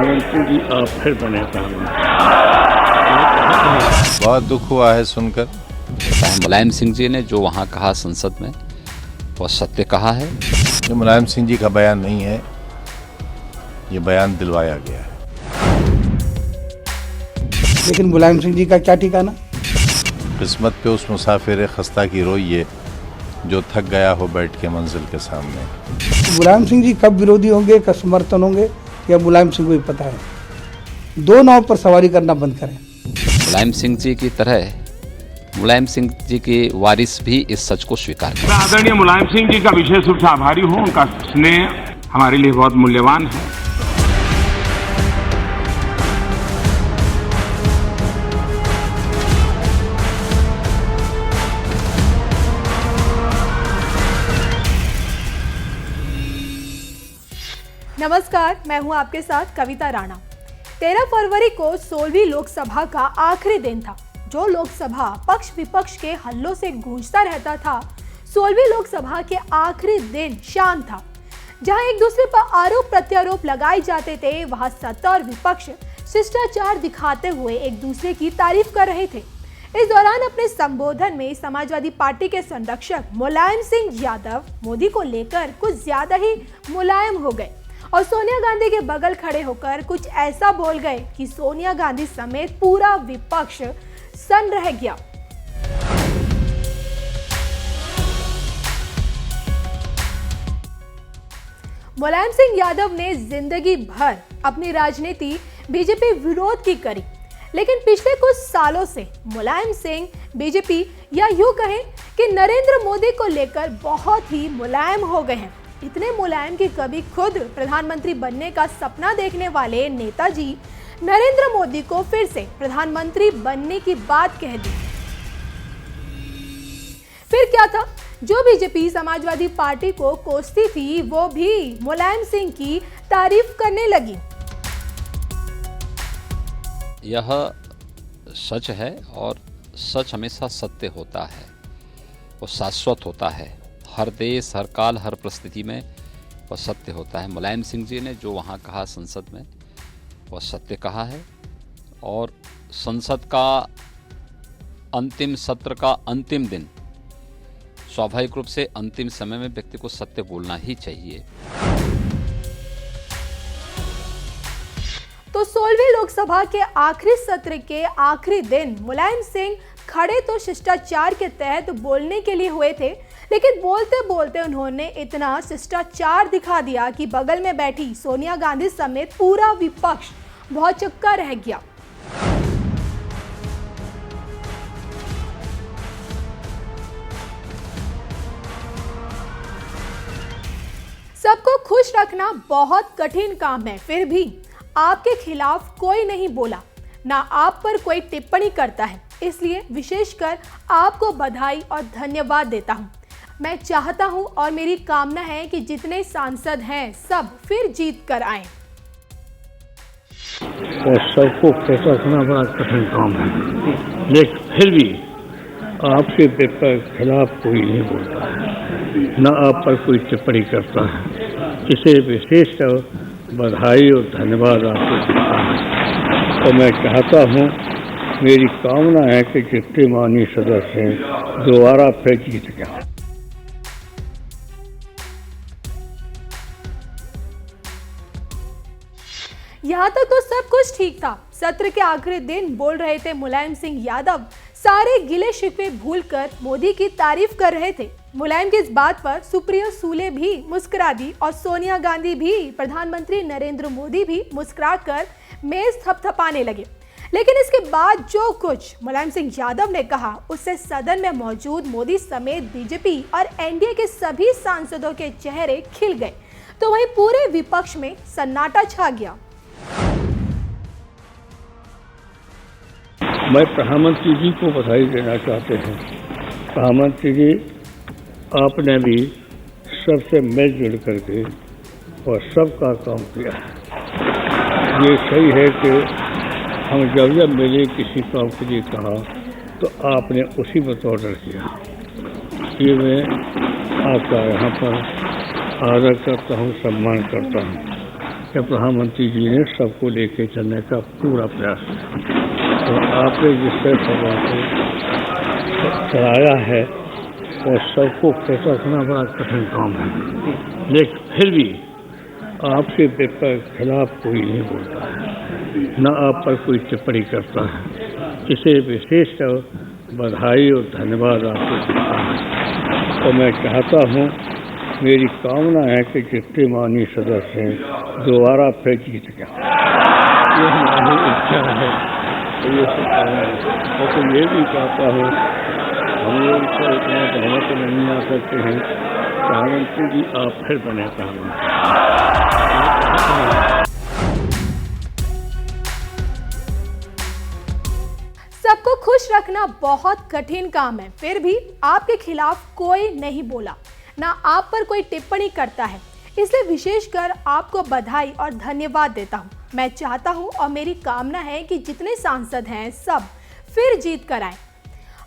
प्रधानमंत्री जी आप फिर बने प्रधानमंत्री। बहुत दुख हुआ है सुनकर। मुलायम सिंह जी ने जो वहाँ कहा संसद में वो सत्य कहा है। ये मुलायम सिंह जी का बयान नहीं है, ये बयान दिलवाया गया है। लेकिन मुलायम सिंह जी का क्या ठिकाना। किस्मत पे उस मुसाफिर खस्ता की रोइए जो थक गया हो बैठ के मंजिल के सामने। मुलायम सिंह जी कब विरोधी होंगे, कब समर्थन होंगे, या मुलायम सिंह को भी पता है। दो नाव पर सवारी करना बंद करें। मुलायम सिंह जी की तरह मुलायम सिंह जी के वारिस भी इस सच को स्वीकार करें। मैं आदरणीय मुलायम सिंह जी का विशेष रूप से आभारी हूँ। उनका स्नेह हमारे लिए बहुत मूल्यवान है। नमस्कार, मैं हूं आपके साथ कविता राणा। 13 फरवरी को 16वीं लोकसभा का आखिरी दिन था। जो लोकसभा पक्ष विपक्ष के हल्लों से गूंजता रहता था, 16वीं लोकसभा के आखिरी दिन शांत था। जहां एक दूसरे पर आरोप प्रत्यारोप लगाए जाते थे, वहां सत्ता और विपक्ष शिष्टाचार दिखाते हुए एक दूसरे की तारीफ कर रहे थे। इस दौरान अपने संबोधन में समाजवादी पार्टी के संरक्षक मुलायम सिंह यादव मोदी को लेकर कुछ ज्यादा ही मुलायम हो गए और सोनिया गांधी के बगल खड़े होकर कुछ ऐसा बोल गए कि सोनिया गांधी समेत पूरा विपक्ष सन्न रह गया। मुलायम सिंह यादव ने जिंदगी भर अपनी राजनीति बीजेपी विरोध की करी, लेकिन पिछले कुछ सालों से मुलायम सिंह बीजेपी या यूं कहें कि नरेंद्र मोदी को लेकर बहुत ही मुलायम हो गए हैं। इतने मुलायम कि कभी खुद प्रधानमंत्री बनने का सपना देखने वाले नेताजी नरेंद्र मोदी को फिर से प्रधानमंत्री बनने की बात कह दी। फिर क्या था, जो बीजेपी समाजवादी पार्टी को कोसती थी वो भी मुलायम सिंह की तारीफ करने लगी। यह सच है और सच हमेशा सत्य होता है, वो शाश्वत होता है। हर देश, हर काल, हर परिस्थिति में वह सत्य होता है। मुलायम सिंह जी ने जो वहाँ कहा संसद में वह सत्य कहा है और संसद का अंतिम सत्र का अंतिम दिन स्वाभाविक रूप से अंतिम समय में व्यक्ति को सत्य बोलना ही चाहिए। तो 16वीं लोकसभा के आखिरी सत्र के आखिरी दिन मुलायम सिंह खड़े तो शिष्टाचार के तहत बोलने के लिए हुए थे, लेकिन बोलते बोलते उन्होंने इतना शिष्टाचार दिखा दिया कि बगल में बैठी सोनिया गांधी समेत पूरा विपक्ष भौचक्का रह गया। सबको खुश रखना बहुत कठिन काम है, फिर भी आपके खिलाफ कोई नहीं बोला, ना आप पर कोई टिप्पणी करता है, इसलिए विशेषकर आपको बधाई और धन्यवाद देता हूं। मैं चाहता हूं और मेरी कामना है कि जितने सांसद हैं सब फिर जीत कर आएं। और सबको खुश रखना बड़ा कठिन काम है, लेकिन फिर भी आपके खिलाफ कोई नहीं बोलता है, न आप पर कोई टिप्पणी करता है। इसे विशेष बधाई और धन्यवाद आपको देता है। तो मैं चाहता हूँ, मेरी कामना है कि जितने माननीय सदस्य हैं दोबारा फिर जीत जाए। यहाँ तक तो सब कुछ ठीक था। सत्र के आखिरी दिन बोल रहे थे मुलायम सिंह यादव, सारे गिले शिकवे भूलकर मोदी की तारीफ कर रहे थे। मुलायम की इस बात पर सुप्रिया सूले भी मुस्कुरा दी और सोनिया गांधी भी, प्रधानमंत्री नरेंद्र मोदी भी मुस्कुराकर मेज थपथपाने लगे। लेकिन इसके बाद जो कुछ मुलायम सिंह यादव ने कहा, उससे सदन में मौजूद मोदी समेत बीजेपी और एनडीए के सभी सांसदों के चेहरे खिल गए, तो वहीं पूरे विपक्ष में सन्नाटा छा गया। मैं प्रधानमंत्री जी को बधाई देना चाहते हैं। प्रधानमंत्री जी, आपने भी सबसे मिलजुल करके और सबका काम किया। ये सही है कि हम जब मिले किसी काम के लिए कहा तो आपने उसी पर ऑर्डर किया। ये मैं आपका यहाँ पर आदर करता हूँ, सम्मान करता हूँ। कि प्रधानमंत्री जी ने सबको लेके चलने का पूरा प्रयास किया। तो आपने जिस तरह सभा को चलाया है और सबको रखना बड़ा कठिन काम है, लेकिन फिर भी आपके खिलाफ कोई नहीं बोलता है, न आप पर कोई टिप्पणी करता है। इसे विशेष बधाई और धन्यवाद आपको देता हूँ। तो मैं चाहता हूँ, मेरी कामना है कि जितने माननीय सदस्य हैं दोबारा फिर जीत गया, ये हमारी इच्छा है। तो ये और तो ये भी चाहता हूँ, हम लोग तो इतना बहुमत नहीं आ सकते हैं, प्रधानमंत्री जी आप फिर बने प्रधानमंत्री। सबको खुश रखना बहुत कठिन काम है, फिर भी आपके खिलाफ कोई नहीं बोला, ना आप पर कोई टिप्पणी करता है, इसलिए विशेषकर आपको बधाई और धन्यवाद देता हूं। मैं चाहता हूं और मेरी कामना है कि जितने सांसद हैं सब फिर जीत कर आए।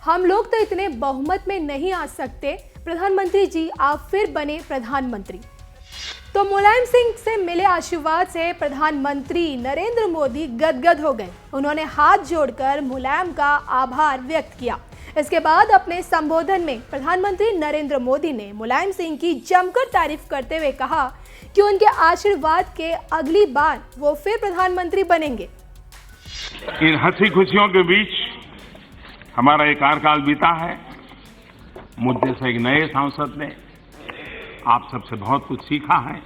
हम लोग तो इतने बहुमत में नहीं आ सकते, प्रधानमंत्री जी आप फिर बने प्रधानमंत्री। तो मुलायम सिंह से मिले आशीर्वाद से प्रधानमंत्री नरेंद्र मोदी गदगद हो गए। उन्होंने हाथ जोड़कर मुलायम का आभार व्यक्त किया। इसके बाद अपने संबोधन में प्रधानमंत्री नरेंद्र मोदी ने मुलायम सिंह की जमकर तारीफ करते हुए कहा कि उनके आशीर्वाद के अगली बार वो फिर प्रधानमंत्री बनेंगे। इन हंसी खुशियों के बीच हमारा एक कार्यकाल बीता है। मुझ जैसे एक नए सांसद ने आप सबसे बहुत कुछ सीखा है।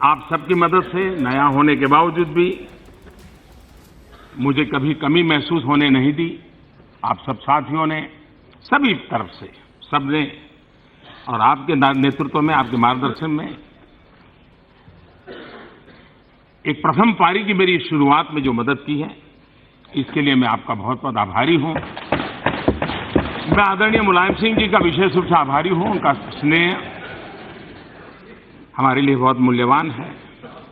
आप सबकी मदद से नया होने के बावजूद भी मुझे कभी कमी महसूस होने नहीं दी। आप सब साथियों ने सभी तरफ से सबने और आपके नेतृत्व में, आपके मार्गदर्शन में एक प्रथम पारी की मेरी शुरुआत में जो मदद की है, इसके लिए मैं आपका बहुत बहुत आभारी हूं। मैं आदरणीय मुलायम सिंह जी का विशेष रूप से आभारी हूं। उनका स्नेह हमारे लिए बहुत मूल्यवान है,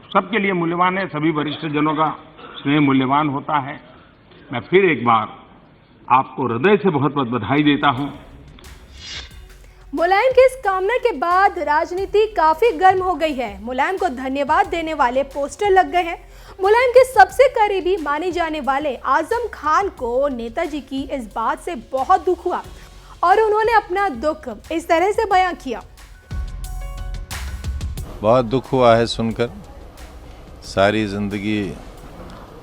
सबके लिए मूल्यवान है। सभी वरिष्ठ जनों का स्नेह मूल्यवान होता है। मैं फिर एक बार आपको हृदय से बहुत बहुत बधाई देता हूं। मुलायम की इस कामना के बाद राजनीति काफी गर्म हो गई है। मुलायम को धन्यवाद देने वाले पोस्टर लग गए हैं। मुलायम के सबसे करीबी माने जाने वाले आजम खान को नेताजी की इस बात से बहुत दुख हुआ और उन्होंने अपना दुख इस तरह से बयां किया। बहुत दुख हुआ है सुनकर। सारी ज़िंदगी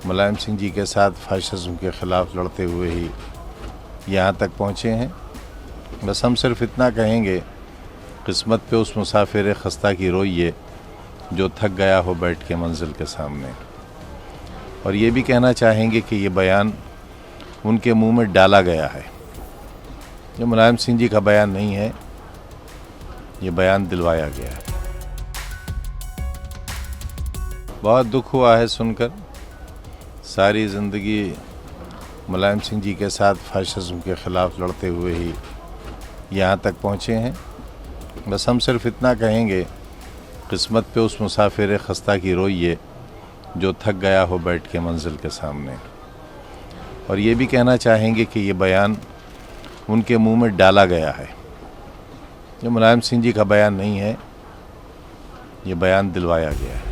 मुलायम सिंह जी के साथ फाशिज्म के ख़िलाफ़ लड़ते हुए ही यहाँ तक पहुँचे हैं। बस हम सिर्फ इतना कहेंगे, किस्मत पे उस मुसाफिर खस्ता की रोइए जो थक गया हो बैठ के मंजिल के सामने। और ये भी कहना चाहेंगे कि ये बयान उनके मुंह में डाला गया है। ये मुलायम सिंह जी का बयान नहीं है, ये बयान दिलवाया गया है। बहुत दुख हुआ है सुनकर। सारी ज़िंदगी मुलायम सिंह जी के साथ फाशिज्म के ख़िलाफ़ लड़ते हुए ही यहाँ तक पहुँचे हैं। बस हम सिर्फ इतना कहेंगे, किस्मत पे उस मुसाफिर खस्ता की रोइए जो थक गया हो बैठ के मंजिल के सामने। और ये भी कहना चाहेंगे कि ये बयान उनके मुंह में डाला गया है। ये मुलायम सिंह जी का बयान नहीं है, ये बयान दिलवाया गया है।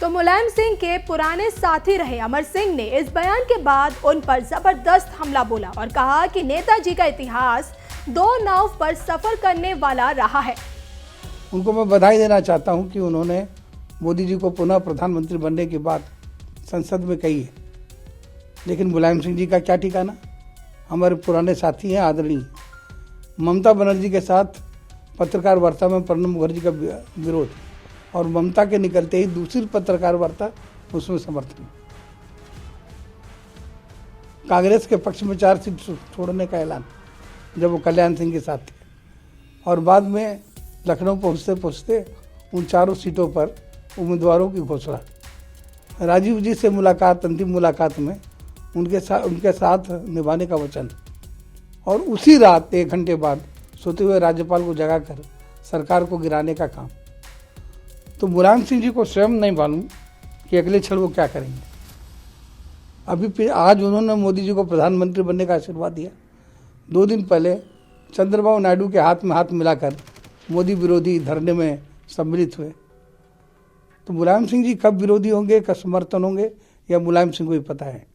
तो मुलायम सिंह के पुराने साथी रहे अमर सिंह ने इस बयान के बाद उन पर जबरदस्त हमला बोला और कहा कि नेताजी का इतिहास दो नाव पर सफर करने वाला रहा है। उनको मैं बधाई देना चाहता हूं कि उन्होंने मोदी जी को पुनः प्रधानमंत्री बनने की बात संसद में कही है। लेकिन मुलायम सिंह जी का क्या ठिकाना। हमारे पुराने साथी हैं आदरणीय। ममता बनर्जी के साथ पत्रकार वार्ता में प्रणब मुखर्जी का विरोध और ममता के निकलते ही दूसरी पत्रकार वार्ता उसमें समर्थन। कांग्रेस के पक्ष में 4 सीट छोड़ने का ऐलान जब वो कल्याण सिंह के साथ थे, और बाद में लखनऊ पहुंचते पहुंचते उन 4 सीटों पर उम्मीदवारों की घोषणा। राजीव जी से मुलाकात, अंतिम मुलाकात में उनके साथ निभाने का वचन, और उसी रात 1 घंटे बाद सोते हुए राज्यपाल को जगाकर सरकार को गिराने का काम। तो मुलायम सिंह जी को स्वयं नहीं मालूम कि अगले क्षण वो क्या करेंगे। अभी आज उन्होंने मोदी जी को प्रधानमंत्री बनने का आशीर्वाद दिया। 2 दिन पहले चंद्रबाबू नायडू के हाथ में हाथ मिलाकर मोदी विरोधी धरने में सम्मिलित हुए। तो मुलायम सिंह जी कब विरोधी होंगे, कब समर्थन होंगे, यह मुलायम सिंह को ही पता है।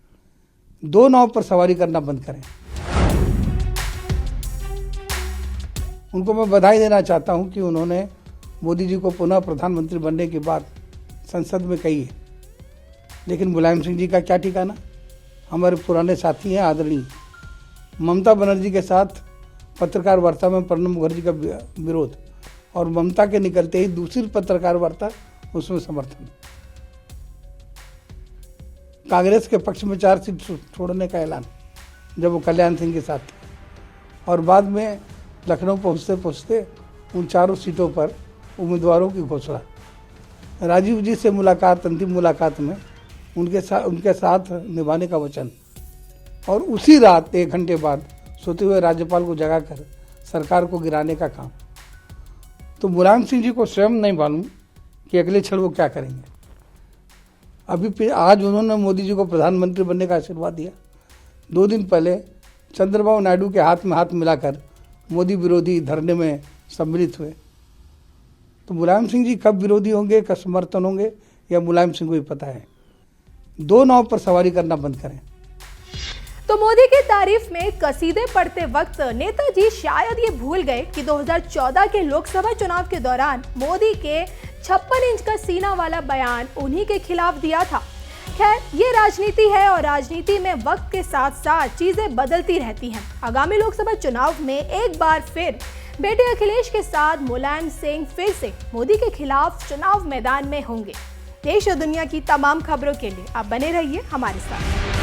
दो नाव पर सवारी करना बंद करें। उनको मैं बधाई देना चाहता हूं कि उन्होंने मोदी जी को पुनः प्रधानमंत्री बनने की बात संसद में कही है, लेकिन मुलायम सिंह जी का क्या ठिकाना। हमारे पुराने साथी हैं, आदरणीय ममता बनर्जी के साथ पत्रकार वार्ता में प्रणब मुखर्जी का विरोध और ममता के निकलते ही दूसरी पत्रकार वार्ता, उसमें समर्थन। कांग्रेस के पक्ष में 4 सीट छोड़ने का ऐलान जब वो कल्याण सिंह के साथ थे, और बाद में लखनऊ पहुंचते पहुंचते उन 4 सीटों पर उम्मीदवारों की घोषणा। राजीव जी से मुलाकात, अंतिम मुलाकात में उनके साथ निभाने का वचन, और उसी रात 1 घंटे बाद सोते हुए राज्यपाल को जगाकर सरकार को गिराने का काम। तो मुलायम सिंह जी को स्वयं नहीं मालूम कि अगले क्षण वो क्या करेंगे। अभी आज उन्होंने मोदी जी को प्रधानमंत्री बनने का आशीर्वाद दिया। 2 दिन पहले चंद्रबाबू नायडू के हाथ में हाथ मिलाकर मोदी विरोधी धरने में सम्मिलित हुए। तो मुलायम सिंह जी कब विरोधी होंगे, कब समर्थन होंगे, यह मुलायम सिंह को ही पता है। दो नाव पर सवारी करना बंद करें। तो मोदी की तारीफ में कसीदे पढ़ते वक्त नेताजी शायद ये भूल गए कि 2014 के लोकसभा चुनाव के दौरान मोदी के 56 इंच का सीना वाला बयान उन्हीं के खिलाफ दिया था। खैर, ये राजनीति है और राजनीति में वक्त के साथ साथ चीजें बदलती रहती हैं। आगामी लोकसभा चुनाव में एक बार फिर बेटे अखिलेश के साथ मुलायम सिंह फिर से मोदी के खिलाफ चुनाव मैदान में होंगे। देश और दुनिया की तमाम खबरों के लिए आप बने रहिए हमारे साथ।